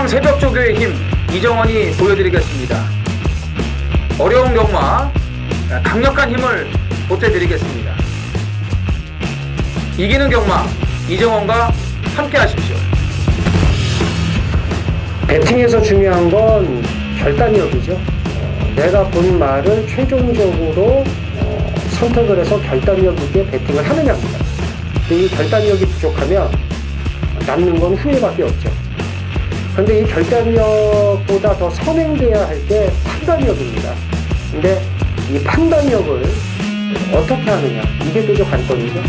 새벽조교의 힘 이정원이 보여드리겠습니다. 어려운 경마 강력한 힘을 보태드리겠습니다. 이기는 경마 이정원과 함께 하십시오. 배팅에서 중요한 건 결단력이죠. 내가 본 말을 최종적으로 선택을 해서 결단력 있게 배팅을 하느냐입니다. 이 결단력이 부족하면 남는 건 후회밖에 없죠. 그런데 이 결단력보다 더 선행돼야 할 게 판단력입니다. 근데 이 판단력을 어떻게 하느냐, 이게 또 관건이죠.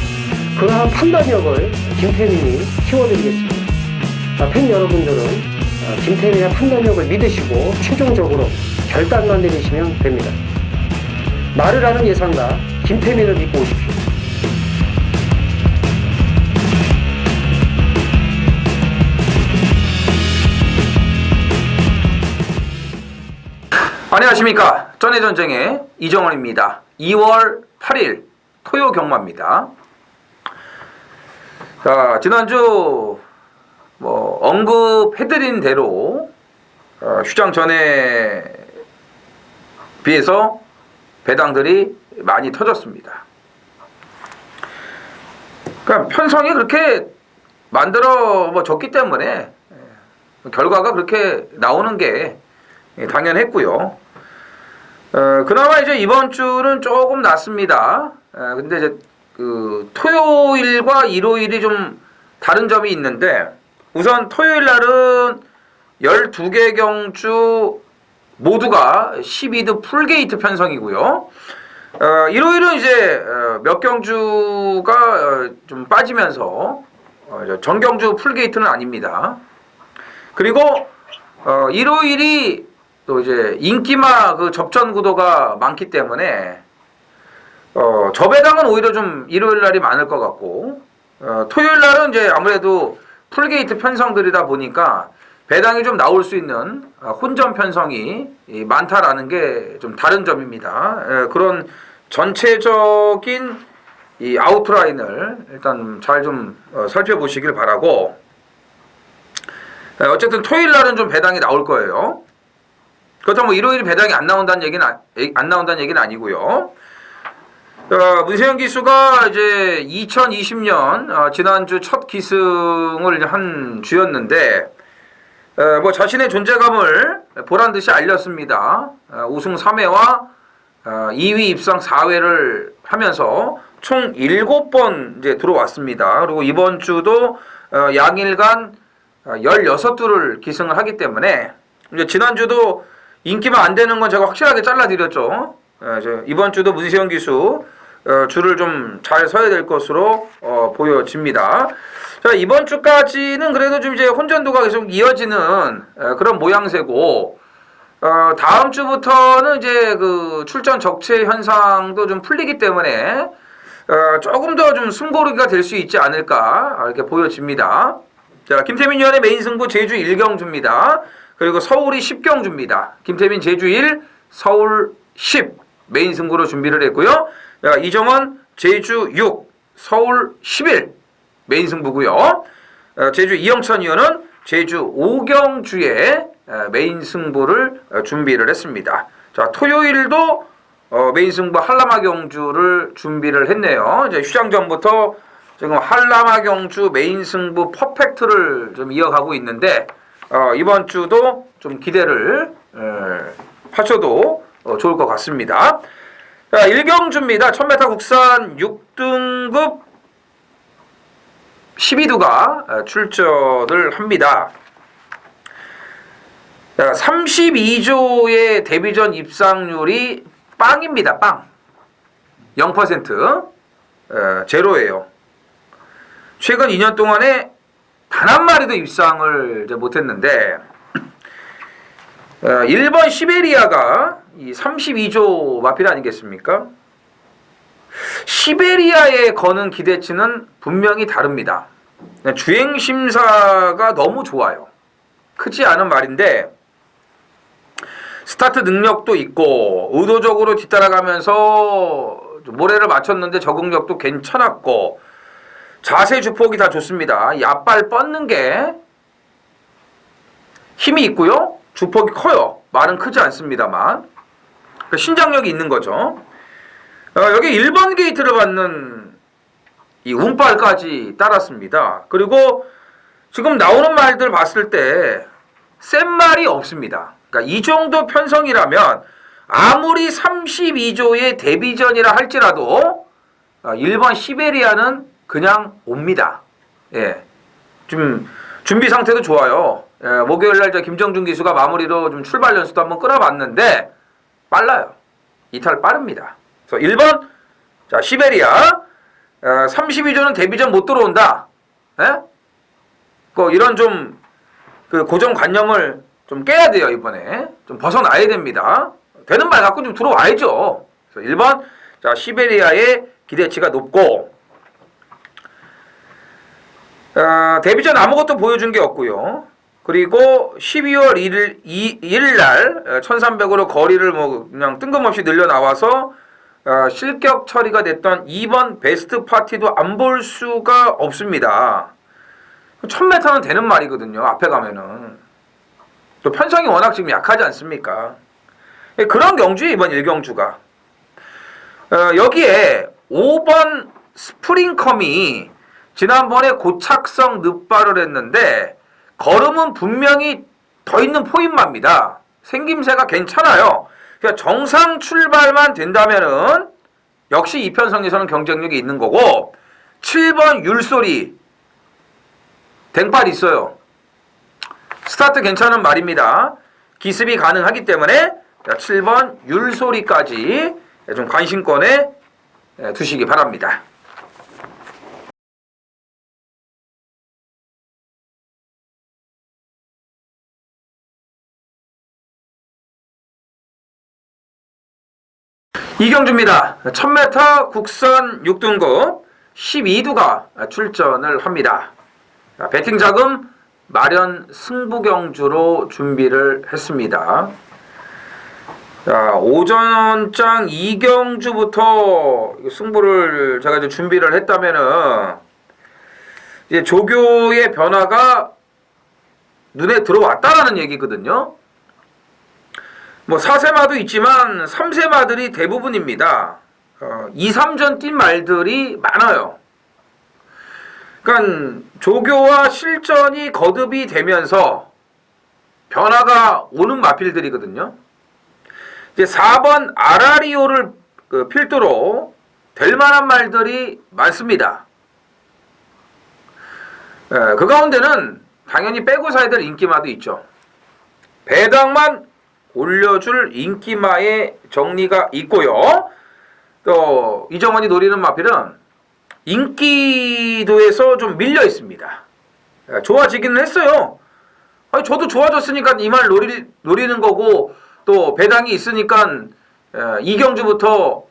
그러한 판단력을 김태민이 키워드리겠습니다. 팬 여러분들은 김태민의 판단력을 믿으시고 최종적으로 결단만 내리시면 됩니다. 말을 하는 예상가 김태민을 믿고 오십시오. 안녕하십니까. 전해전쟁의 이정원입니다. 2월 8일 토요 경마입니다. 자, 지난주 언급해드린 대로 휴장 전에 비해서 배당들이 많이 터졌습니다. 그러니까 편성이 그렇게 만들어졌기 때문에 결과가 그렇게 나오는 게 당연했고요. 그나마 이제 이번 주는 조금 낫습니다. 근데 이제 그 토요일과 일요일이 좀 다른 점이 있는데, 우선 토요일 날은 12개 경주 모두가 12드 풀게이트 편성이고요. 일요일은 이제 몇 경주가 좀 빠지면서 전경주 풀게이트는 아닙니다. 그리고 일요일이 또 이제 인기마 그 접전 구도가 많기 때문에 저배당은 오히려 좀 일요일 날이 많을 것 같고, 토요일 날은 이제 아무래도 풀게이트 편성들이다 보니까 배당이 좀 나올 수 있는 혼전 편성이 많다라는 게 좀 다른 점입니다. 그런 전체적인 이 아웃라인을 일단 잘 좀 살펴보시길 바라고, 어쨌든 토요일 날은 좀 배당이 나올 거예요. 그렇다고 일요일에 배당이 안 나온다는 얘기는 아니고요. 문세영 기수가 이제 2020년 지난주 첫 기승을 한 주였는데, 자신의 존재감을 보란 듯이 알렸습니다. 우승 3회와 2위 입상 4회를 하면서 총 7번 이제 들어왔습니다. 그리고 이번 주도 양일간 16두를 기승을 하기 때문에, 이제 지난주도 인기만 안 되는 건 제가 확실하게 잘라드렸죠. 이번 주도 문세영 기수 줄을 좀 잘 서야 될 것으로 보여집니다. 자, 이번 주까지는 그래도 좀 이제 혼전도가 계속 이어지는 그런 모양새고, 다음 주부터는 이제 그 출전 적체 현상도 좀 풀리기 때문에 조금 더 좀 숨고르기가 될 수 있지 않을까 이렇게 보여집니다. 자, 김태민 위원의 메인 승부 제주 1경주입니다. 그리고 서울이 10경주입니다. 김태민 제주 1, 서울 10 메인 승부로 준비를 했고요. 자, 이정원 제주 6, 서울 11 메인 승부고요. 제주 이영천 위원은 제주 5경주에 메인 승부를 준비를 했습니다. 자, 토요일도 메인 승부 한라마 경주를 준비를 했네요. 이제 휴장 전부터 지금 한라마 경주 메인 승부 퍼펙트를 좀 이어가고 있는데, 이번 주도 좀 기대를 하셔도 좋을 것 같습니다. 자, 1경주입니다. 1000m 국산 6등급 12두가 출전을 합니다. 자, 32조의 데뷔전 입상률이 빵입니다. 빵. 0%. 제로예요. 최근 2년 동안에 단 한 마리도 입상을 못했는데, 1번 시베리아가 이 32조 마필 아니겠습니까? 시베리아에 거는 기대치는 분명히 다릅니다. 주행심사가 너무 좋아요. 크지 않은 말인데 스타트 능력도 있고, 의도적으로 뒤따라가면서 모래를 맞췄는데 적응력도 괜찮았고, 자세 주폭이 다 좋습니다. 이 앞발 뻗는 게 힘이 있고요. 주폭이 커요. 말은 크지 않습니다만. 그러니까 신장력이 있는 거죠. 여기 1번 게이트를 받는 이 운빨까지 따랐습니다. 그리고 지금 나오는 말들 봤을 때 센 말이 없습니다. 그러니까 이 정도 편성이라면 아무리 32조의 데뷔전이라 할지라도 1번 시베리아는 그냥 옵니다. 예. 좀 준비 상태도 좋아요. 예, 목요일날 김정준 기수가 마무리로 좀 출발 연수도 한번 끌어봤는데 빨라요. 이탈 빠릅니다. 그래서 1번 자 시베리아 32조는 데뷔전 못 들어온다. 예? 이런 좀 그 고정관념을 좀 깨야 돼요. 이번에 좀 벗어나야 됩니다. 되는 말 갖고 좀 들어와야죠. 그래서 1번 자 시베리아의 기대치가 높고 데뷔전 아무것도 보여준 게 없고요. 그리고 12월 1일 날 1300으로 거리를 뭐 그냥 뜬금없이 늘려 나와서 실격 처리가 됐던 2번 베스트 파티도 안 볼 수가 없습니다. 1000m는 되는 말이거든요. 앞에 가면은. 또 편성이 워낙 지금 약하지 않습니까? 그런 경주에 이번 1경주가. 여기에 5번 스프링컴이 지난번에 고착성 늪발을 했는데 걸음은 분명히 더 있는 포인마입니다. 생김새가 괜찮아요. 그러니까 정상 출발만 된다면은 역시 이 편성에서는 경쟁력이 있는 거고 7번 율소리 댕발 있어요. 스타트 괜찮은 말입니다. 기습이 가능하기 때문에 7번 율소리까지 좀 관심권에 두시기 바랍니다. 이경주입니다. 1000m 국선 6등급 12두가 출전을 합니다. 배팅 자금 마련 승부경주로 준비를 했습니다. 자, 오전장 2경주부터 승부를 제가 이제 준비를 했다면은 이제 조교의 변화가 눈에 들어왔다라는 얘기거든요. 뭐 4세마도 있지만 3세마들이 대부분입니다. 2, 3전 뛴 말들이 많아요. 그러니까 조교와 실전이 거듭이 되면서 변화가 오는 마필들이거든요. 이제 4번 아라리오를 필두로 될 만한 말들이 많습니다. 그 가운데는 당연히 빼고 사야 될 인기마도 있죠. 배당만 올려줄 인기마의 정리가 있고요. 또 이정원이 노리는 마필은 인기도에서 좀 밀려 있습니다. 좋아지기는 했어요. 아니, 저도 좋아졌으니까 이 말 노리는 거고 또 배당이 있으니까 이경주부터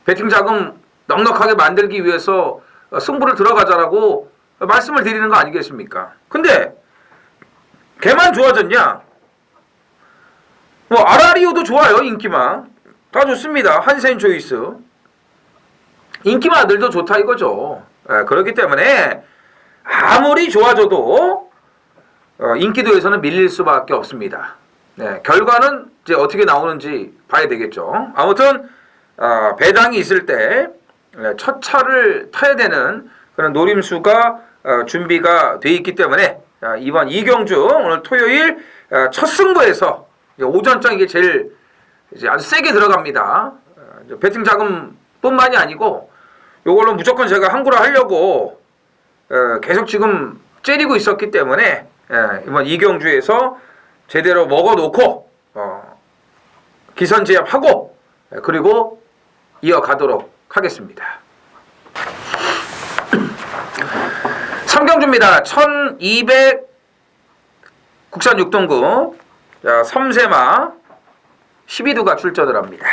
배팅 자금 넉넉하게 만들기 위해서 승부를 들어가자라고 말씀을 드리는 거 아니겠습니까? 근데 걔만 좋아졌냐? 뭐 아라리오도 좋아요. 인기마 다 좋습니다. 한센 초이스 인기마들도 좋다 이거죠. 그렇기 때문에 아무리 좋아져도 인기도에서는 밀릴 수밖에 없습니다. 결과는 이제 어떻게 나오는지 봐야 되겠죠. 아무튼 배당이 있을 때 첫 차를 타야 되는 그런 노림수가 준비가 돼 있기 때문에 이번 이경주 오늘 토요일 첫 승부에서 오전장 이게 제일 이제 아주 세게 들어갑니다. 배팅 자금뿐만이 아니고 요걸로 무조건 제가 항구를 하려고 계속 지금 째리고 있었기 때문에 이번 이경주에서 제대로 먹어놓고 기선제압하고 그리고 이어가도록 하겠습니다. 3경주입니다. 1200 국산 6등급 자, 3세마 12두가 출전을 합니다.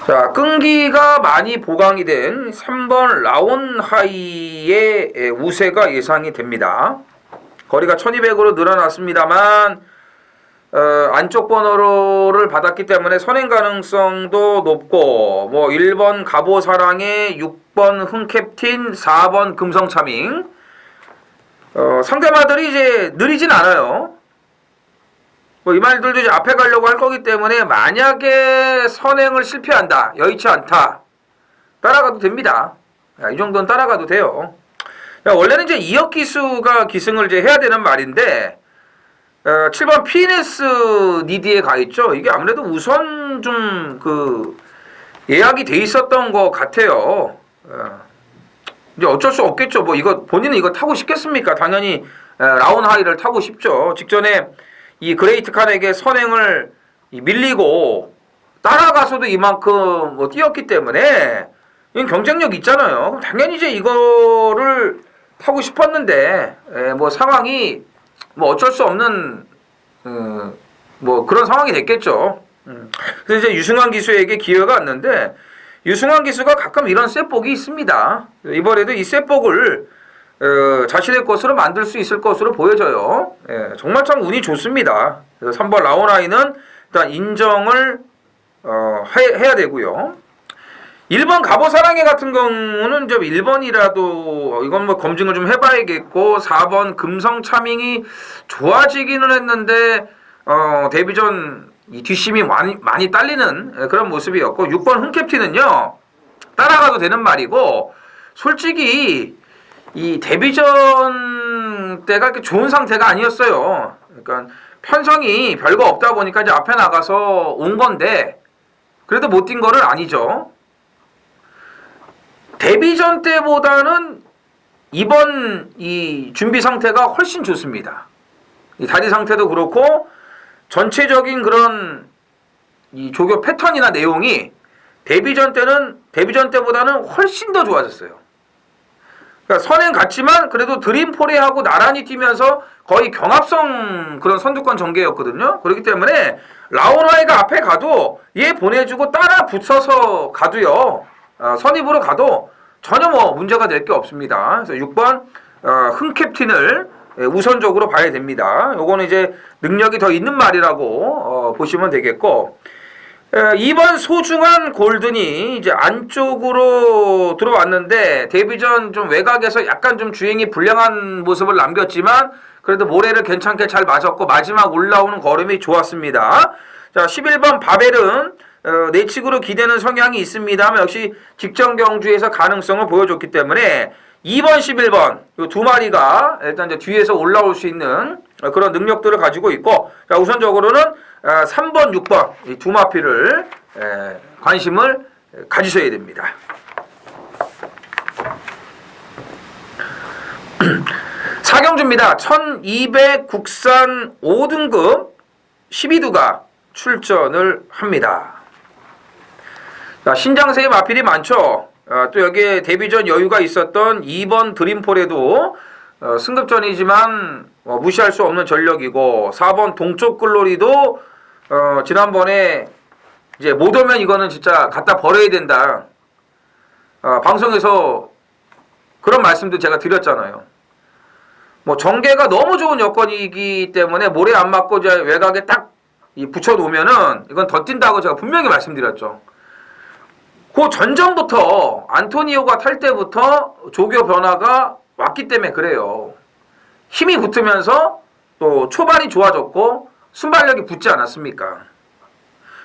자, 끈기가 많이 보강이 된 3번 라온하이의 우세가 예상이 됩니다. 거리가 1200으로 늘어났습니다만 안쪽 번호를 받았기 때문에 선행 가능성도 높고 뭐 1번 가보사랑의 6번 흥캡틴 4번 금성차밍 상대마들이 이제 느리진 않아요. 뭐 이 말들도 이제 앞에 가려고 할 거기 때문에 만약에 선행을 실패한다, 여의치 않다, 따라가도 됩니다. 이 정도는 따라가도 돼요. 원래는 이제 이역 기수가 기승을 이제 해야 되는 말인데 7번 피네스 니디에 가 있죠. 이게 아무래도 우선 좀 예약이 돼 있었던 것 같아요. 이제 어쩔 수 없겠죠. 뭐 이거 본인은 이거 타고 싶겠습니까? 당연히 라운하이를 타고 싶죠. 직전에 이 그레이트 칸에게 선행을 밀리고 따라가서도 이만큼 뭐 뛰었기 때문에 이건 경쟁력 있잖아요. 그럼 당연히 이제 이거를 타고 싶었는데 뭐 상황이 뭐 어쩔 수 없는 뭐 그런 상황이 됐겠죠. 그래서 이제 유승환 기수에게 기회가 왔는데 유승환 기수가 가끔 이런 셋복이 있습니다. 이번에도 이 셋복을 자신의 것으로 만들 수 있을 것으로 보여져요. 정말 참 운이 좋습니다. 그래서 3번 라온하이는 일단 인정을 해야 되고요. 1번 갑오사랑해 같은 경우는 좀 1번이라도 이건 뭐 검증을 좀 해봐야겠고 4번 금성차밍이 좋아지기는 했는데 데뷔전 이 뒷심이 많이 딸리는 그런 모습이었고 6번 흥캡틴은요 따라가도 되는 말이고 솔직히 이 데뷔전 때가 그렇게 좋은 상태가 아니었어요. 그러니까 편성이 별거 없다 보니까 이제 앞에 나가서 온 건데 그래도 못 뛴 거는 아니죠. 데뷔전 때보다는 이번 이 준비 상태가 훨씬 좋습니다. 이 다리 상태도 그렇고 전체적인 그런 이 조교 패턴이나 내용이 데뷔전 때보다는 훨씬 더 좋아졌어요. 그러니까 선행 같지만 그래도 드림포레하고 나란히 뛰면서 거의 경합성 그런 선두권 전개였거든요. 그렇기 때문에 라온하이가 앞에 가도 얘 보내주고 따라 붙어서 가도요. 선입으로 가도 전혀 뭐 문제가 될 게 없습니다. 그래서 6번 흥캡틴을 우선적으로 봐야 됩니다. 요거는 이제 능력이 더 있는 말이라고 보시면 되겠고 2번 소중한 골든이 이제 안쪽으로 들어왔는데 데뷔전 좀 외곽에서 약간 좀 주행이 불량한 모습을 남겼지만 그래도 모래를 괜찮게 잘 맞았고 마지막 올라오는 걸음이 좋았습니다. 자 11번 바벨은 내측으로 기대는 성향이 있습니다만 역시 직전 경주에서 가능성을 보여줬기 때문에 2번, 11번 이 두 마리가 일단 이제 뒤에서 올라올 수 있는 그런 능력들을 가지고 있고 자, 우선적으로는 3번, 6번 이 두 마피를 관심을 가지셔야 됩니다. 사경주입니다. 1200 국산 5등급 12두가 출전을 합니다. 자, 신장세의 마필이 많죠. 또 여기에 데뷔전 여유가 있었던 2번 드림폴에도 승급전이지만 무시할 수 없는 전력이고 4번 동쪽 글로리도 지난번에 이제 못 오면 이거는 진짜 갖다 버려야 된다. 방송에서 그런 말씀도 제가 드렸잖아요. 뭐 전개가 너무 좋은 여건이기 때문에 모래 안 맞고 이제 외곽에 딱 붙여 놓으면은 이건 더 뛴다고 제가 분명히 말씀드렸죠. 그 전전부터 안토니오가 탈 때부터 조교 변화가 왔기 때문에 그래요. 힘이 붙으면서 또 초반이 좋아졌고 순발력이 붙지 않았습니까?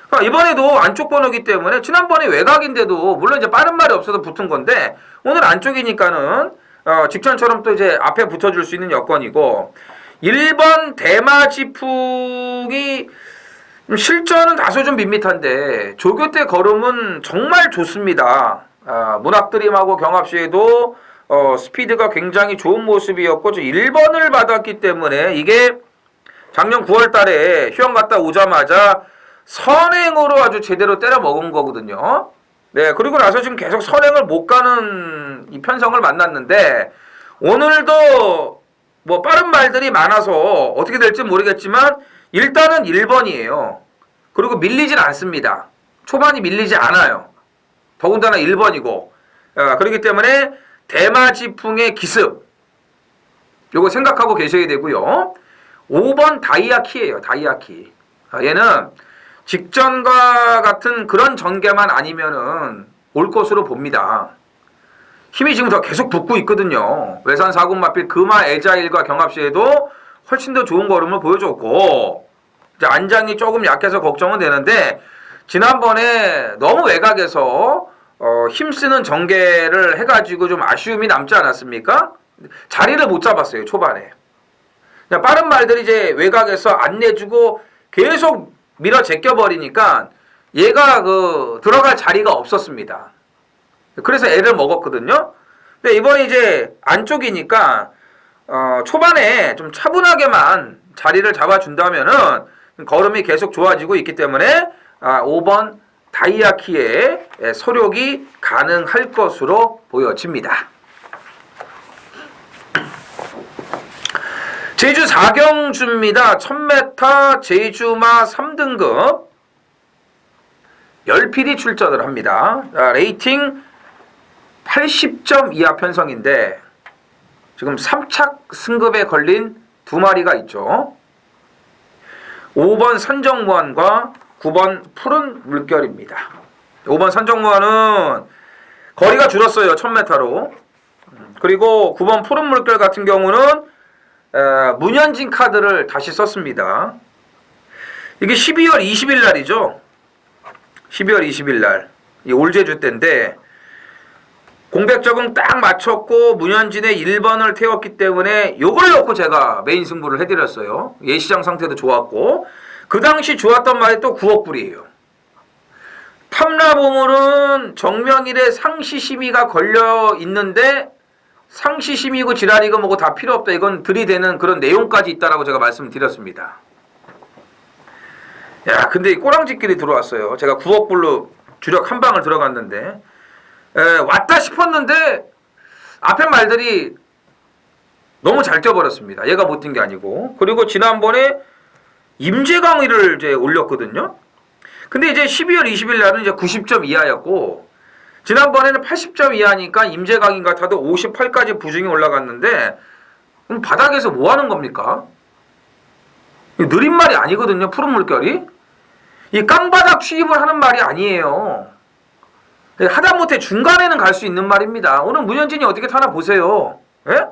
그러니까 이번에도 안쪽 번호기 때문에 지난번에 외곽인데도 물론 이제 빠른 말이 없어서 붙은 건데 오늘 안쪽이니까는 직전처럼 또 이제 앞에 붙어줄 수 있는 여건이고 1번 대마지풍이 실전은 다소 좀 밋밋한데 조교 때 걸음은 정말 좋습니다. 문학드림하고 경합시에도 스피드가 굉장히 좋은 모습이었고 1번을 받았기 때문에 이게 작년 9월 달에 휴양 갔다 오자마자 선행으로 아주 제대로 때려 먹은 거거든요. 네, 그리고 나서 지금 계속 선행을 못 가는 이 편성을 만났는데 오늘도 뭐 빠른 말들이 많아서 어떻게 될지 모르겠지만 일단은 1번이에요. 그리고 밀리진 않습니다. 초반이 밀리지 않아요. 더군다나 1번이고. 그렇기 때문에 대마지풍의 기습. 요거 생각하고 계셔야 되고요. 5번 다이아키예요. 다이아키. 얘는 직전과 같은 그런 전개만 아니면은 올 것으로 봅니다. 힘이 지금 더 계속 붙고 있거든요. 외산 4군 마필 금화 에자일과 경합 시에도 훨씬 더 좋은 걸음을 보여줬고, 이제 안장이 조금 약해서 걱정은 되는데, 지난번에 너무 외곽에서 힘쓰는 전개를 해가지고 좀 아쉬움이 남지 않았습니까? 자리를 못 잡았어요, 초반에. 그냥 빠른 말들이 이제 외곽에서 안 내주고 계속 밀어 제껴버리니까 얘가 들어갈 자리가 없었습니다. 그래서 애를 먹었거든요. 근데 이번에 이제 안쪽이니까 초반에 좀 차분하게만 자리를 잡아준다면은 걸음이 계속 좋아지고 있기 때문에 5번 다이아키의 소력이 가능할 것으로 보여집니다. 제주 4경주입니다. 1000m 제주마 3등급 10필이 출전을 합니다. 레이팅 80점 이하 편성인데 지금 3착 승급에 걸린 2마리가 있죠. 5번 산정무한과 9번 푸른 물결입니다. 5번 산정무한은 거리가 줄었어요. 1000m로. 그리고 9번 푸른 물결 같은 경우는 문현진 카드를 다시 썼습니다. 이게 12월 20일 날이죠. 12월 20일 날. 이 올제주 때인데 공백 적응 딱 맞췄고 문현진의 1번을 태웠기 때문에 요걸 넣고 제가 메인 승부를 해드렸어요. 예시장 상태도 좋았고 그 당시 좋았던 말이 또 9억 불이에요. 탐라보물은 정명일에 상시심의가 걸려 있는데 상시심의고 지랄이고 뭐고 다 필요 없다. 이건 들이대는 그런 내용까지 있다라고 제가 말씀드렸습니다. 야, 근데 이 꼬랑지끼리 들어왔어요. 제가 9억 불로 주력 한 방을 들어갔는데 왔다 싶었는데 앞에 말들이 너무 잘 뛰어버렸습니다. 얘가 못 뛴 게 아니고. 그리고 지난번에 임재강의를 이제 올렸거든요. 근데 이제 12월 20일 날은 이제 90점 이하였고 지난번에는 80점 이하니까 임재강인 같아도 58까지 부중이 올라갔는데 그럼 바닥에서 뭐 하는 겁니까? 느린 말이 아니거든요. 푸른 물결이. 이 깡바닥 취입을 하는 말이 아니에요. 하다못해 중간에는 갈 수 있는 말입니다. 오늘 문현진이 어떻게 타나 보세요. 예?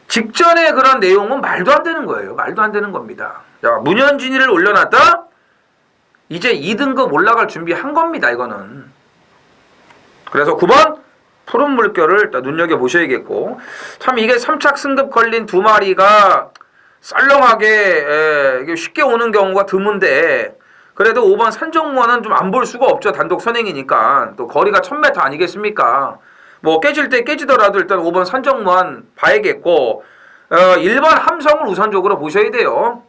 직전에 그런 내용은 말도 안 되는 거예요. 말도 안 되는 겁니다. 자, 문현진이를 올려놨다? 이제 2등급 올라갈 준비한 겁니다. 이거는. 그래서 9번 푸른 물결을 일단 눈여겨보셔야겠고 참 이게 3착 승급 걸린 2마리가 썰렁하게 쉽게 오는 경우가 드문데 그래도 5번 산정무원은 좀 안 볼 수가 없죠. 단독 선행이니까. 또 거리가 1000m 아니겠습니까? 뭐 깨질 때 깨지더라도 일단 5번 산정무원 봐야겠고 1번 함성을 우선적으로 보셔야 돼요.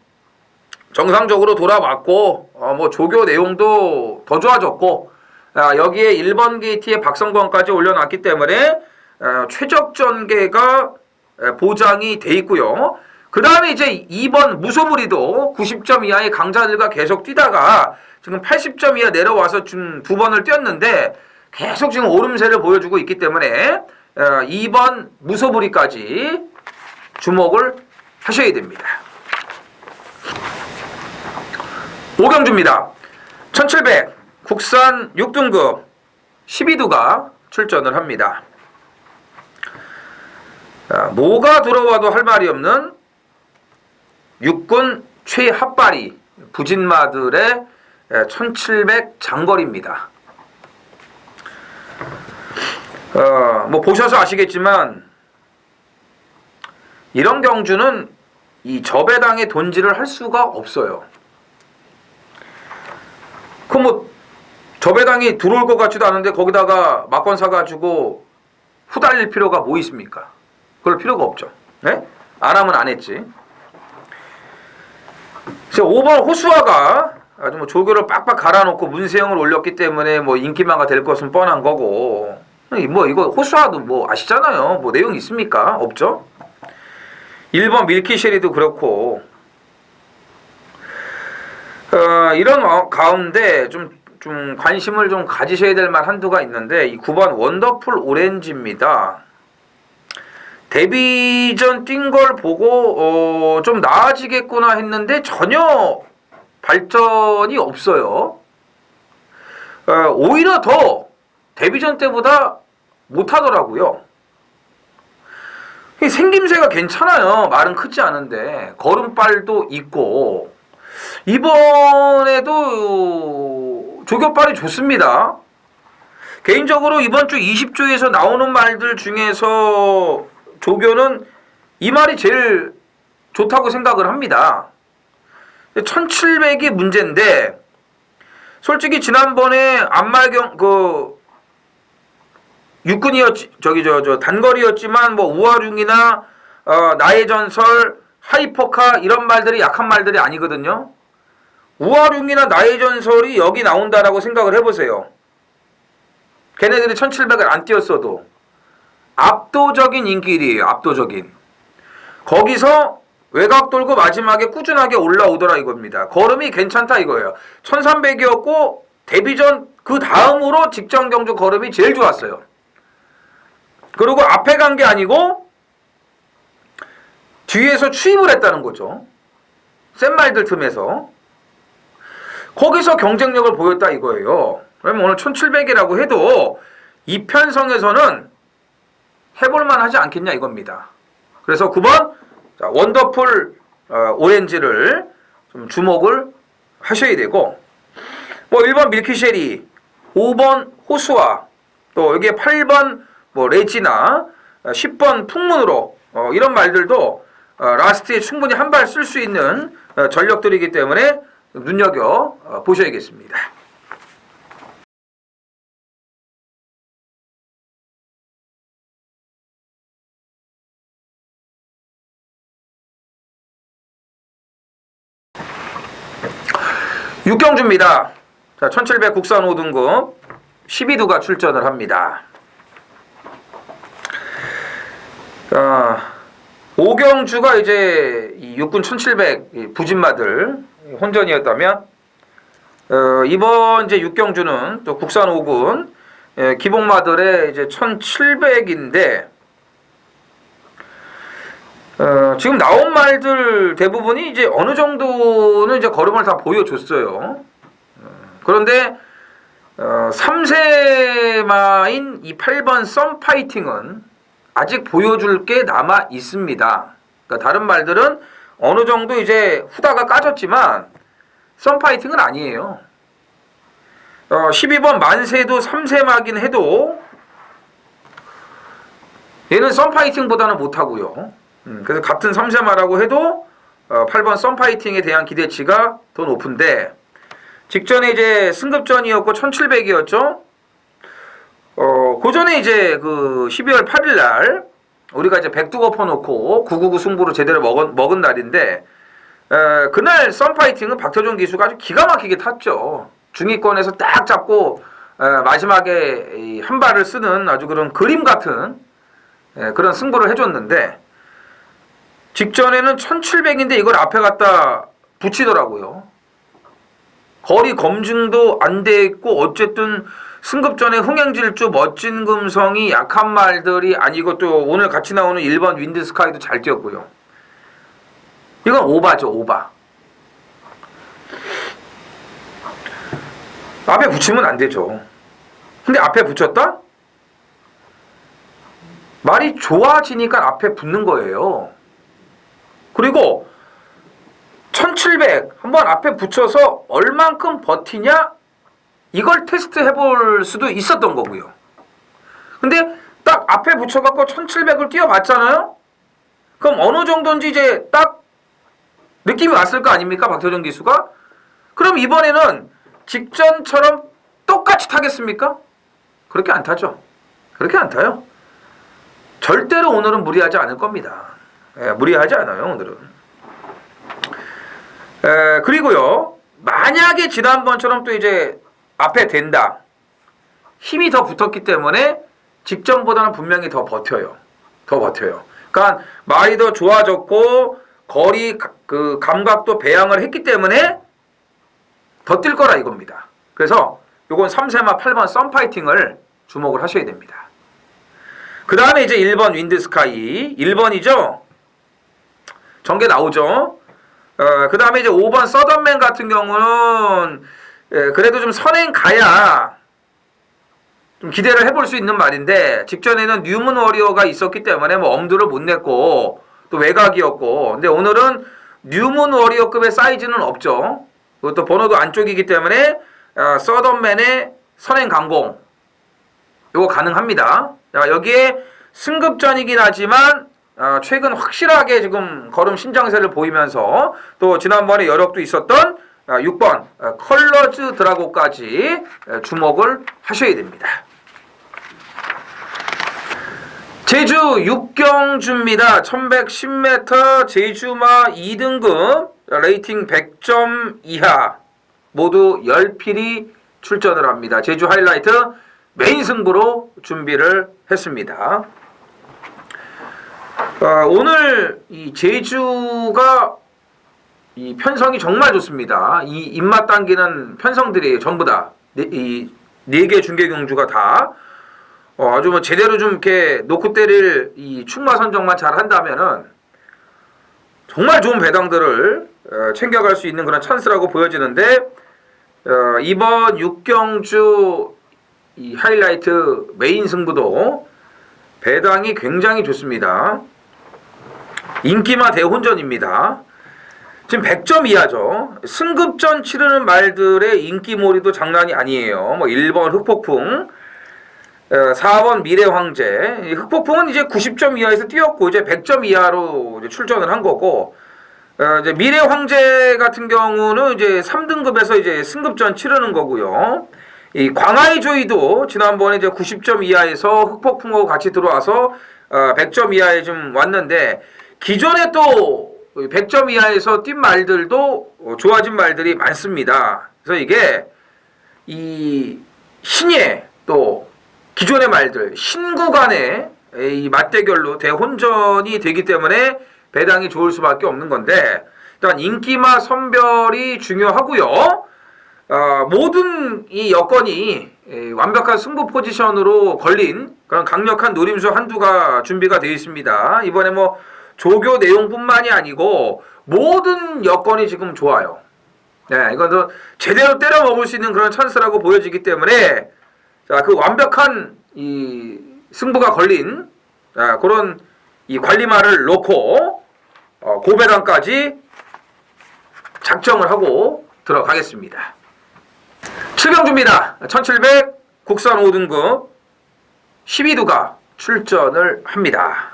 정상적으로 돌아왔고 뭐 조교 내용도 더 좋아졌고 여기에 1번 게이트에 박성권까지 올려놨기 때문에 최적 전개가 보장이 돼 있고요. 그 다음에 이제 2번 무소불이도 90점 이하의 강자들과 계속 뛰다가 지금 80점 이하 내려와서 지금 2번을 뛰었는데 계속 지금 오름세를 보여주고 있기 때문에 2번 무소불이까지 주목을 하셔야 됩니다. 5경주입니다. 1700 국산 6등급 12두가 출전을 합니다. 뭐가 들어와도 할 말이 없는 육군 최핫바리 부진마들의 1700 장거리입니다. 뭐 보셔서 아시겠지만 이런 경주는 이 저배당의 돈질을 할 수가 없어요. 그럼 뭐 저배당이 들어올 것 같지도 않은데 거기다가 막건 사가지고 후달릴 필요가 뭐 있습니까? 그럴 필요가 없죠. 네? 안 하면 안 했지. 그래서 5번 호수아가 아주 뭐 조교를 빡빡 갈아놓고 문세영을 올렸기 때문에 뭐 인기마가 될 것은 뻔한 거고 뭐 이거 호수아도 뭐 아시잖아요. 뭐 내용 있습니까? 없죠. 1번 밀키쉐리도 그렇고 이런 가운데 좀 관심을 좀 가지셔야 될 만 한두가 있는데 이 9번 원더풀 오렌지입니다. 데뷔전 뛴 걸 보고 좀 나아지겠구나 했는데 전혀 발전이 없어요. 오히려 더 데뷔전 때보다 못하더라고요. 생김새가 괜찮아요. 말은 크지 않은데 걸음발도 있고 이번에도 조교발이 좋습니다. 개인적으로 이번 주 20조에서 나오는 말들 중에서 조교는 이 말이 제일 좋다고 생각을 합니다. 1700이 문제인데 솔직히 지난번에 안말경 육군이었지 단거리였지만 뭐 우화룡이나 나의 전설, 하이퍼카 이런 말들이 약한 말들이 아니거든요. 우화룡이나 나의 전설이 여기 나온다라고 생각을 해보세요. 걔네들이 1700을 안 띄었어도 압도적인 인기일이에요. 압도적인. 거기서 외곽 돌고 마지막에 꾸준하게 올라오더라 이겁니다. 걸음이 괜찮다 이거예요. 1300이었고 데뷔전 그 다음으로 직전 경주 걸음이 제일 좋았어요. 그리고 앞에 간 게 아니고 뒤에서 추임을 했다는 거죠. 센 말들 틈에서. 거기서 경쟁력을 보였다 이거예요. 그러면 오늘 1700이라고 해도 이 편성에서는 해볼만 하지 않겠냐 이겁니다. 그래서 9번 자, 원더풀 오렌지를 좀 주목을 하셔야 되고 뭐 1번 밀키쉐리, 5번 호수아, 또 여기에 8번 뭐 레지나, 10번 풍문으로 이런 말들도 라스트에 충분히 한 발 쓸 수 있는 전력들이기 때문에 눈여겨 보셔야겠습니다. 육경주입니다. 자, 1700 국산 5등급 12두가 출전을 합니다. 5경주가 이제 이 육군 1700 부진마들 혼전이었다면 이번 이제 6경주는 또 국산 5군 기복마들의 이제 1700인데 지금 나온 말들 대부분이 이제 어느 정도는 이제 걸음을 다 보여줬어요. 그런데 3세마인 이 8번 썸파이팅은 아직 보여줄 게 남아 있습니다. 그러니까 다른 말들은 어느 정도 이제 후다가 까졌지만 썸파이팅은 아니에요. 12번 만세도 3세마긴 해도 얘는 썸파이팅보다는 못하고요. 그래서 같은 3세마라고 해도 8번 썸파이팅에 대한 기대치가 더 높은데 직전에 이제 승급전이었고 1700이었죠. 그 전에 이제 그 12월 8일 날 우리가 이제 백두 엎어놓고 999 승부로 제대로 먹은 날인데 그날 썸파이팅은 박태종 기수가 아주 기가 막히게 탔죠. 중위권에서 딱 잡고 마지막에 한 발을 쓰는 아주 그런 그림 같은 그런 승부를 해줬는데 직전에는 1700인데 이걸 앞에 갖다 붙이더라고요. 거리 검증도 안 돼 있고 어쨌든 승급전에 흥행질주 멋진 금성이 약한 말들이 아니고 또 오늘 같이 나오는 1번 윈드스카이도 잘 뛰었고요. 이건 오바죠, 오바. 앞에 붙이면 안 되죠. 근데 앞에 붙였다? 말이 좋아지니까 앞에 붙는 거예요. 그리고 1700 한번 앞에 붙여서 얼만큼 버티냐? 이걸 테스트 해볼 수도 있었던 거고요. 근데 딱 앞에 붙여갖고 1700을 뛰어봤잖아요? 그럼 어느 정도인지 이제 딱 느낌이 왔을 거 아닙니까? 박태종 기수가? 그럼 이번에는 직전처럼 똑같이 타겠습니까? 그렇게 안 타죠. 그렇게 안 타요. 절대로 오늘은 무리하지 않을 겁니다. 무리하지 않아요, 오늘은. 그리고요, 만약에 지난번처럼 또 이제 앞에 된다. 힘이 더 붙었기 때문에 직전보다는 분명히 더 버텨요. 더 버텨요. 그러니까 말이 더 좋아졌고 거리 그 감각도 배양을 했기 때문에 더 뛸 거라 이겁니다. 그래서 요건 3세마 8번 썸파이팅을 주목을 하셔야 됩니다. 그 다음에 이제 1번 윈드스카이 1번이죠. 전개 나오죠. 그 다음에 이제 5번 서던맨 같은 경우는 그래도 좀 선행 가야 좀 기대를 해볼 수 있는 말인데 직전에는 뉴문 워리어가 있었기 때문에 뭐 엄두를 못 냈고 또 외곽이었고 근데 오늘은 뉴문 워리어급의 사이즈는 없죠. 그것도 번호도 안쪽이기 때문에 서던맨의 선행 강공 이거 가능합니다. 자, 여기에 승급전이긴 하지만 최근 확실하게 지금 걸음 신장세를 보이면서 또 지난번에 여력도 있었던 6번 컬러즈 드라고까지 주목을 하셔야 됩니다. 제주 6경주입니다. 1110m 제주마 2등급 레이팅 100점 이하 모두 10필이 출전을 합니다. 제주 하이라이트 메인 승부로 준비를 했습니다. 오늘 이 제주가 이 편성이 정말 좋습니다. 이 입맛 당기는 편성들이 전부 다 이 4개 중계 경주가 다 아주 뭐 제대로 좀 이렇게 놓고 때릴 이 충마 선정만 잘 한다면은 정말 좋은 배당들을 챙겨갈 수 있는 그런 찬스라고 보여지는데 이번 6경주 이 하이라이트 메인 승부도 배당이 굉장히 좋습니다. 인기마 대혼전입니다. 지금 100점 이하죠. 승급전 치르는 말들의 인기몰이도 장난이 아니에요. 뭐 1번 흑폭풍, 4번 미래황제. 흑폭풍은 이제 90점 이하에서 뛰었고 이제 100점 이하로 이제 출전을 한 거고, 이제 미래황제 같은 경우는 이제 3등급에서 이제 승급전 치르는 거고요. 이 광아이조이도 지난번에 이제 90점 이하에서 흑폭풍하고 같이 들어와서 100점 이하에 좀 왔는데 기존에 또 100점 이하에서 뛴 말들도 좋아진 말들이 많습니다. 그래서 이게 이 신예 또 기존의 말들 신구간의 이 맞대결로 대혼전이 되기 때문에 배당이 좋을 수밖에 없는 건데 일단 인기마 선별이 중요하고요. 모든 이 여건이 완벽한 승부 포지션으로 걸린 그런 강력한 노림수 한두가 준비가 되어 있습니다. 이번에 뭐 조교 내용뿐만이 아니고 모든 여건이 지금 좋아요. 네, 이건 제대로 때려 먹을 수 있는 그런 찬스라고 보여지기 때문에 자, 그 완벽한 이 승부가 걸린 그런 이 관리말을 놓고 고배당까지 작정을 하고 들어가겠습니다. 7경주입니다. 1700 국산 5등급 12두가 출전을 합니다.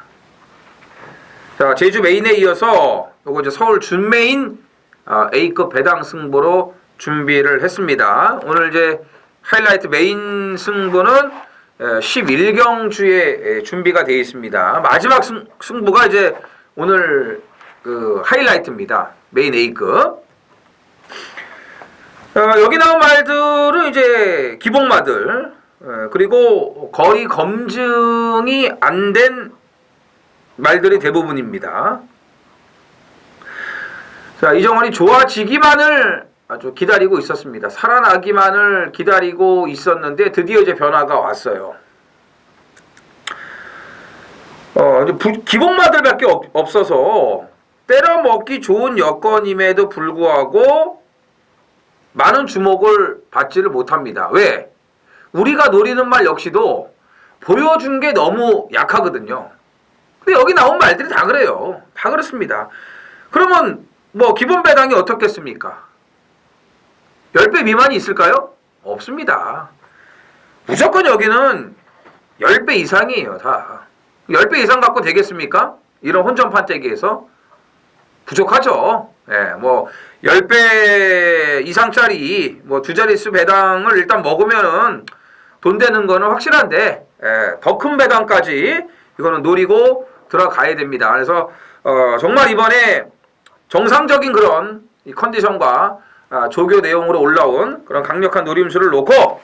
자, 제주 메인에 이어서 요거 이제 서울 준메인 A급 배당 승부로 준비를 했습니다. 오늘 이제 하이라이트 메인 승부는 11경주에 준비가 되어 있습니다. 마지막 승부가 이제 오늘 그 하이라이트입니다. 메인 A급. 여기 나온 말들은 이제 기복마들 그리고 거의 검증이 안 된 말들이 대부분입니다. 자, 이정원이 좋아지기만을 아주 기다리고 있었습니다. 살아나기만을 기다리고 있었는데 드디어 이제 변화가 왔어요. 기복마들밖에 없어서 때려먹기 좋은 여건임에도 불구하고 많은 주목을 받지를 못합니다. 왜? 우리가 노리는 말 역시도 보여준 게 너무 약하거든요. 근데 여기 나온 말들이 다 그래요. 다 그렇습니다. 그러면 뭐 기본 배당이 어떻겠습니까? 10배 미만이 있을까요? 없습니다. 무조건 여기는 10배 이상이에요. 다. 10배 이상 갖고 되겠습니까? 이런 혼전판 떼기에서 부족하죠. 예, 뭐 10배 이상짜리 뭐 두 자릿수 배당을 일단 먹으면은 돈 되는 거는 확실한데 더 큰 배당까지 이거는 노리고 들어가야 됩니다. 그래서 정말 이번에 정상적인 그런 이 컨디션과 조교 내용으로 올라온 그런 강력한 노림수를 놓고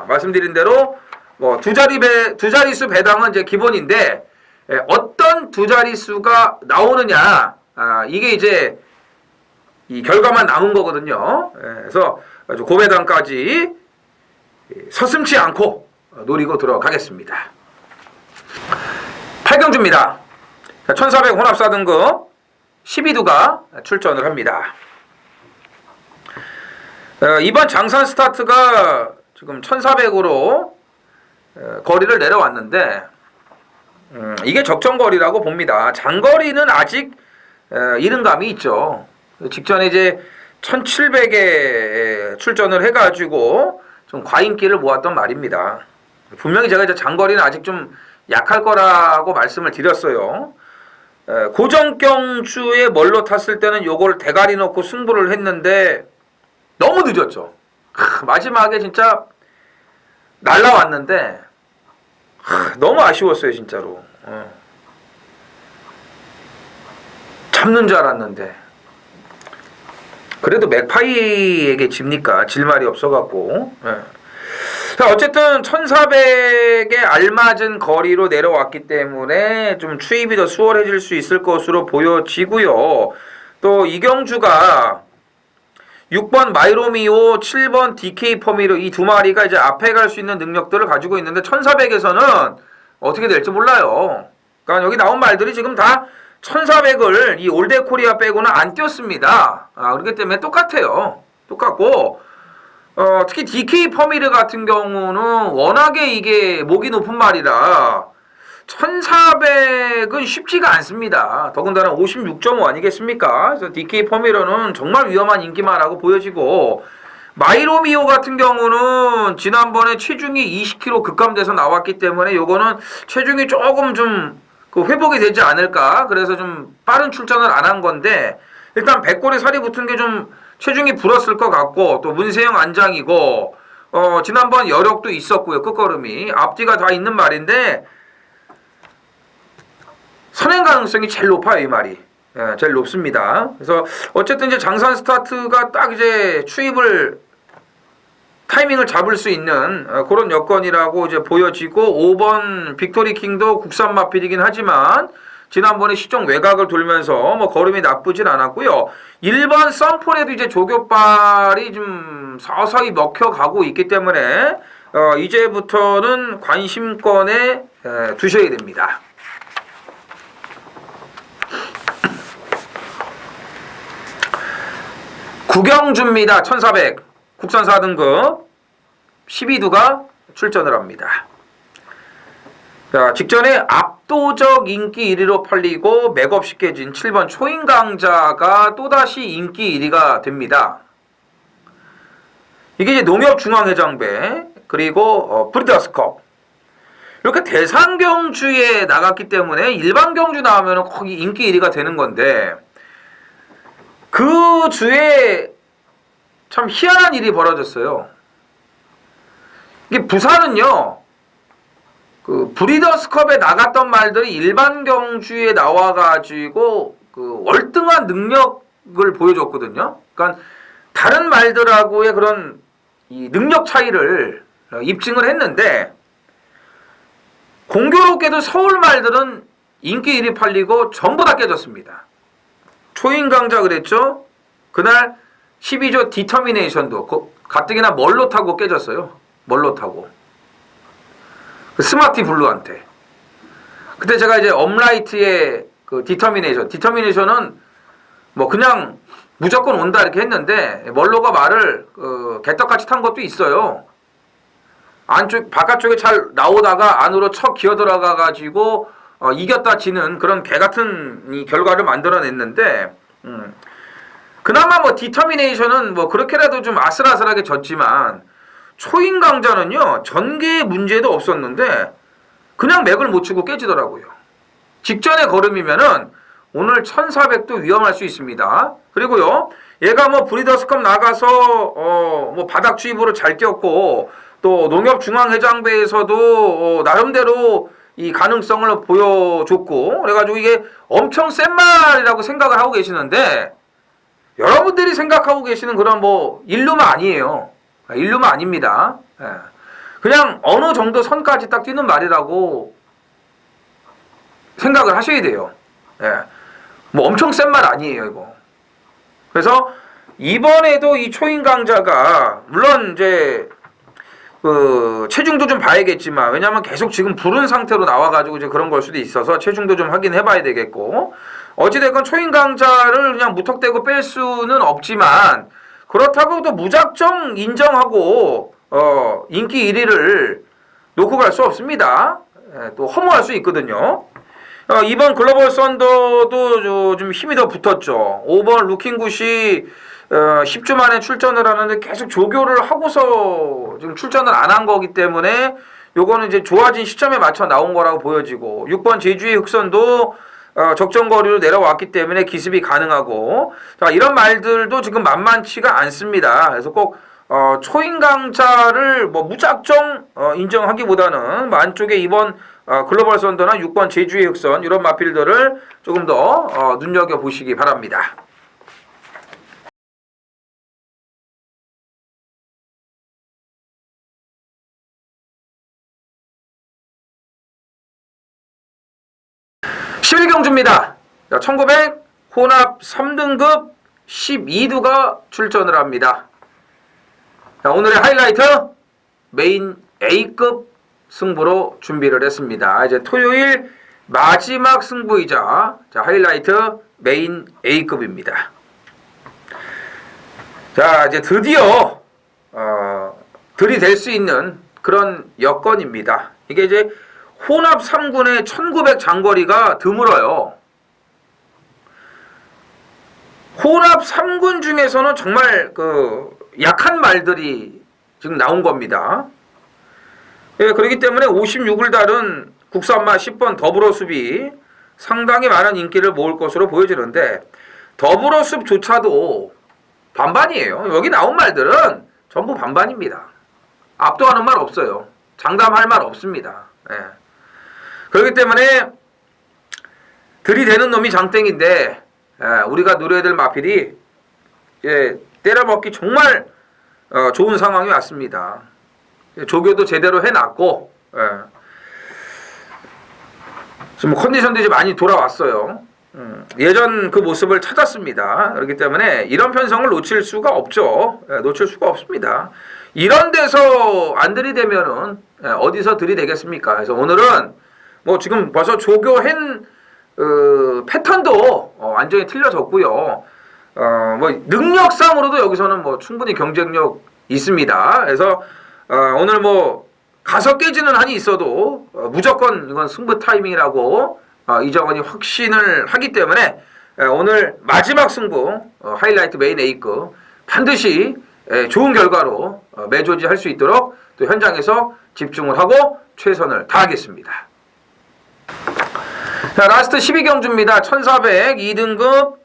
말씀드린 대로 뭐 두 자릿수 배당은 이제 기본인데 어떤 두 자릿수가 나오느냐 이게 이제 이 결과만 남은 거거든요. 그래서 아주 고배당까지 서슴지 않고 노리고 들어가겠습니다. 8경주입니다. 1400 혼합 4등급 12두가 출전을 합니다. 이번 장산 스타트가 지금 1400으로 거리를 내려왔는데 이게 적정거리라고 봅니다. 장거리는 아직 이른감이 있죠. 직전에 이제 1700에 출전을 해가지고 좀 과인기를 모았던 말입니다. 분명히 제가 이제 장거리는 아직 좀 약할 거라고 말씀을 드렸어요. 고정경주에 멀로 탔을 때는 요걸 대가리 놓고 승부를 했는데 너무 늦었죠. 마지막에 진짜 날라왔는데 너무 아쉬웠어요, 진짜로. 잡는 줄 알았는데 그래도 맥파이에게 집니까? 질 말이 없어갖고. 자, 어쨌든 1400에 알맞은 거리로 내려왔기 때문에 좀 추입이 더 수월해질 수 있을 것으로 보여지고요. 또 이경주가 6번 마이로미오, 7번 DK 퍼미로 이 두 마리가 이제 앞에 갈 수 있는 능력들을 가지고 있는데 1400에서는 어떻게 될지 몰라요. 그러니까 여기 나온 말들이 지금 다 1400을 이 올드 코리아 빼고는 안 뛰었습니다. 그렇기 때문에 똑같아요. 똑같고 특히 DK 퍼미르 같은 경우는 워낙에 이게 목이 높은 말이라 1400은 쉽지가 않습니다. 더군다나 56.5 아니겠습니까? 그래서 DK 퍼미러는 정말 위험한 인기마라고 보여지고 마이로미오 같은 경우는 지난번에 체중이 20kg 급감돼서 나왔기 때문에 요거는 체중이 조금 좀 회복이 되지 않을까. 그래서 좀 빠른 출전을 안 한 건데 일단 백골에 살이 붙은 게 좀 체중이 불었을 것 같고 또 문세영 안장이고 지난번 여력도 있었고요. 끝걸음이 앞뒤가 다 있는 말인데 선행 가능성이 제일 높아요, 이 말이. 제일 높습니다. 그래서 어쨌든 이제 장산 스타트가 딱 이제 추입을 타이밍을 잡을 수 있는 그런 여건이라고 이제 보여지고 5번 빅토리 킹도 국산 마필이긴 하지만 지난번에 시종 외곽을 돌면서 뭐 걸음이 나쁘진 않았고요. 1번 썸폰에도 이제 조교발이 좀 서서히 먹혀가고 있기 때문에 이제부터는 관심권에 두셔야 됩니다. 구경주입니다. 1400 국산 4등급 12두가 출전을 합니다. 자, 직전에 압도적 인기 1위로 팔리고 맥없이 깨진 7번 초인강자가 또다시 인기 1위가 됩니다. 이게 이제 농협중앙회장배 그리고 브리더스컵 이렇게 대상경주에 나갔기 때문에 일반 경주 나오면 거기 인기 1위가 되는 건데 그 주에 참 희한한 일이 벌어졌어요. 이게 부산은요, 그 브리더스컵에 나갔던 말들이 일반 경주에 나와가지고 그 월등한 능력을 보여줬거든요. 그러니까 다른 말들하고의 그런 이 능력 차이를 입증을 했는데 공교롭게도 서울 말들은 인기 1위 팔리고 전부 다 깨졌습니다. 초인강자 그랬죠? 그날 12조 디터미네이션도 가뜩이나 멀로 타고 깨졌어요. 멀로 타고. 스마티 블루한테. 그때 제가 이제 업라이트의 그 디터미네이션은 뭐 그냥 무조건 온다 이렇게 했는데 멀로가 말을 개떡같이 탄 것도 있어요. 바깥쪽에 잘 나오다가 안으로 척 기어 들어가 가지고 이겼다 지는 그런 개같은 이 결과를 만들어냈는데 그나마 뭐 디터미네이션은 뭐 그렇게라도 좀 아슬아슬하게 졌지만 초인강자는요 전개의 문제도 없었는데 그냥 맥을 못 치고 깨지더라고요. 직전의 걸음이면은 오늘 1400도 위험할 수 있습니다. 그리고요 얘가 뭐 브리더스컵 나가서 뭐 바닥 주입으로 잘 뛰었고 또 농협중앙회장배에서도 나름대로 이 가능성을 보여줬고 그래가지고 이게 엄청 센 말이라고 생각을 하고 계시는데 여러분들이 생각하고 계시는 그런 뭐 일루마 아니에요. 일루마 아닙니다. 그냥 어느 정도 선까지 딱 뛰는 말이라고 생각을 하셔야 돼요. 뭐 엄청 센 말 아니에요, 이거. 그래서 이번에도 이 초인강자가 물론 이제 체중도 좀 봐야겠지만 왜냐하면 계속 지금 부른 상태로 나와가지고 이제 그런 걸 수도 있어서 체중도 좀 확인해봐야 되겠고 어찌됐건 초인강자를 그냥 무턱대고 뺄 수는 없지만 그렇다고 또 무작정 인정하고 인기 1위를 놓고 갈 수 없습니다. 또 허무할 수 있거든요. 이번 글로벌 썬더도 좀 힘이 더 붙었죠. 5번 루킹굿이 10주 만에 출전을 하는데 계속 조교를 하고서 지금 출전을 안 한 거기 때문에 요거는 이제 좋아진 시점에 맞춰 나온 거라고 보여지고 6번 제주의 흑선도 적정거리로 내려왔기 때문에 기습이 가능하고 자, 이런 말들도 지금 만만치가 않습니다. 그래서 꼭 초인강자를 뭐 무작정 인정하기보다는 안쪽에 이번 글로벌 썬더나 6번 제주의 흑선 이런 마필들을 조금 더 눈여겨보시기 바랍니다. (11경주입니다) 1900 혼합 3등급 12두가 출전을 합니다. 자, 오늘의 하이라이트 메인 A급 승부로 준비를 했습니다. 이제 토요일 마지막 승부이자 자, 하이라이트 메인 A급입니다. 자, 이제 드디어 들이댈 수 있는 그런 여건입니다. 이게 이제 혼합 3군의 1900 장거리가 드물어요. 혼합 3군 중에서는 정말 약한 말들이 지금 나온 겁니다. 예, 그렇기 때문에 56을 다룬 국산마 10번 더불어숲이 상당히 많은 인기를 모을 것으로 보여지는데 더불어숲조차도 반반이에요. 여기 나온 말들은 전부 반반입니다. 압도하는 말 없어요. 장담할 말 없습니다. 예. 그렇기 때문에 들이대는 놈이 장땡인데 우리가 누려야 될 마필이 때려먹기 정말 좋은 상황이 왔습니다. 조교도 제대로 해놨고 지금 컨디션도 이제 많이 돌아왔어요. 예전 그 모습을 찾았습니다. 그렇기 때문에 이런 편성을 놓칠 수가 없죠. 놓칠 수가 없습니다. 이런 데서 안 들이대면은 어디서 들이대겠습니까? 그래서 오늘은 뭐 지금 벌써 조교한 패턴도 완전히 틀려졌고요. 뭐 능력상으로도 여기서는 뭐 충분히 경쟁력 있습니다. 그래서 오늘 뭐 가서 깨지는 한이 있어도 무조건 이건 승부 타이밍이라고 이정원이 확신을 하기 때문에 오늘 마지막 승부 하이라이트 메인 A급 반드시 좋은 결과로 매조지할 수 있도록 또 현장에서 집중을 하고 최선을 다하겠습니다. 자, 라스트 12경주입니다. 1400 2등급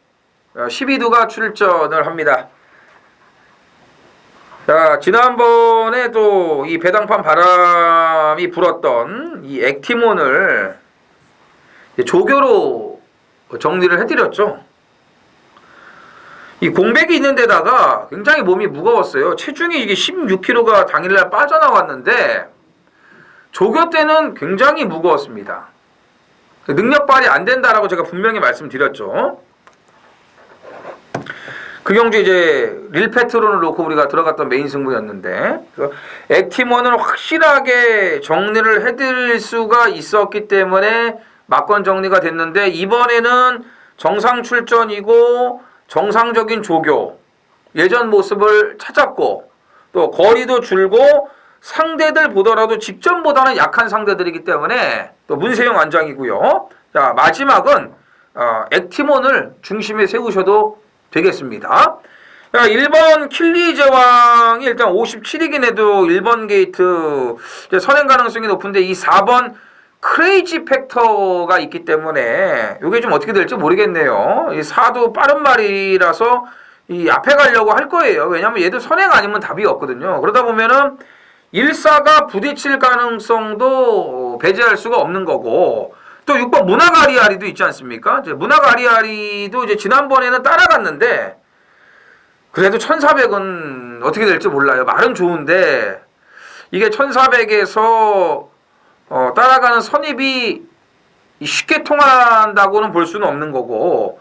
12두가 출전을 합니다. 자, 지난번에 또 이 배당판 바람이 불었던 이 액티몬을 조교로 정리를 해드렸죠. 이 공백이 있는 데다가 굉장히 몸이 무거웠어요. 체중이 이게 16kg가 당일날 빠져나왔는데 조교 때는 굉장히 무거웠습니다. 능력 발휘 안 된다라고 제가 분명히 말씀드렸죠. 그 경주 이제 릴페트론을 놓고 우리가 들어갔던 메인 승부였는데 액티몬을 확실하게 정리를 해드릴 수가 있었기 때문에 막권 정리가 됐는데 이번에는 정상 출전이고 정상적인 조교 예전 모습을 찾았고 또 거리도 줄고 상대들 보더라도 직전보다는 약한 상대들이기 때문에 또 문세영 안장이고요. 자, 마지막은 액티몬을 중심에 세우셔도 되겠습니다. 자, 1번 킬리 제왕이 일단 57이긴 해도 1번 게이트 선행 가능성이 높은데 이 4번 크레이지 팩터가 있기 때문에 이게 좀 어떻게 될지 모르겠네요. 이 4도 빠른 말이라서 이 앞에 가려고 할 거예요. 왜냐하면 얘도 선행 아니면 답이 없거든요. 그러다 보면은 1사가 부딪힐 가능성도 배제할 수가 없는 거고 또 6번 문화가리아리도 있지 않습니까? 이제 문화가리아리도 이제 지난번에는 따라갔는데 그래도 1400은 어떻게 될지 몰라요. 말은 좋은데 이게 1400에서 따라가는 선입이 쉽게 통한다고는 볼 수는 없는 거고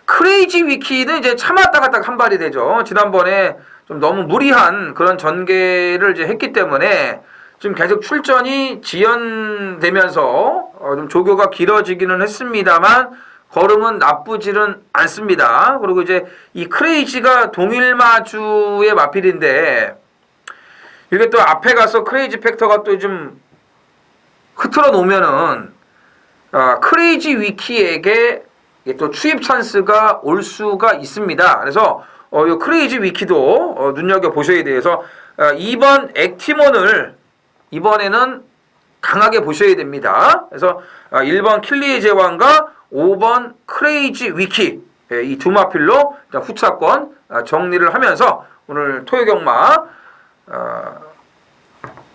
크레이지 위키는 이제 참았다 갔다 한 발이 되죠. 지난번에 좀 너무 무리한 그런 전개를 이제 했기 때문에 지금 계속 출전이 지연되면서 좀 조교가 길어지기는 했습니다만 걸음은 나쁘지는 않습니다. 그리고 이제 이 크레이지가 동일마주의 마필인데 이게 또 앞에 가서 크레이지 팩터가 또 좀 흐트러 놓으면은 크레이지 위키에게 또 추입 찬스가 올 수가 있습니다. 그래서 이 크레이지 위키도 눈여겨 보셔야 돼서 2번 액티몬을 이번에는 강하게 보셔야 됩니다. 그래서 1번 킬리의 제왕과 5번 크레이지 위키 이 두 마필로 후차권 정리를 하면서 오늘 토요경마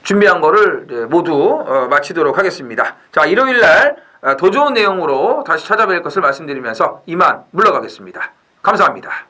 준비한 거를 모두 마치도록 하겠습니다. 자, 일요일날 더 좋은 내용으로 다시 찾아뵐 것을 말씀드리면서 이만 물러가겠습니다. 감사합니다.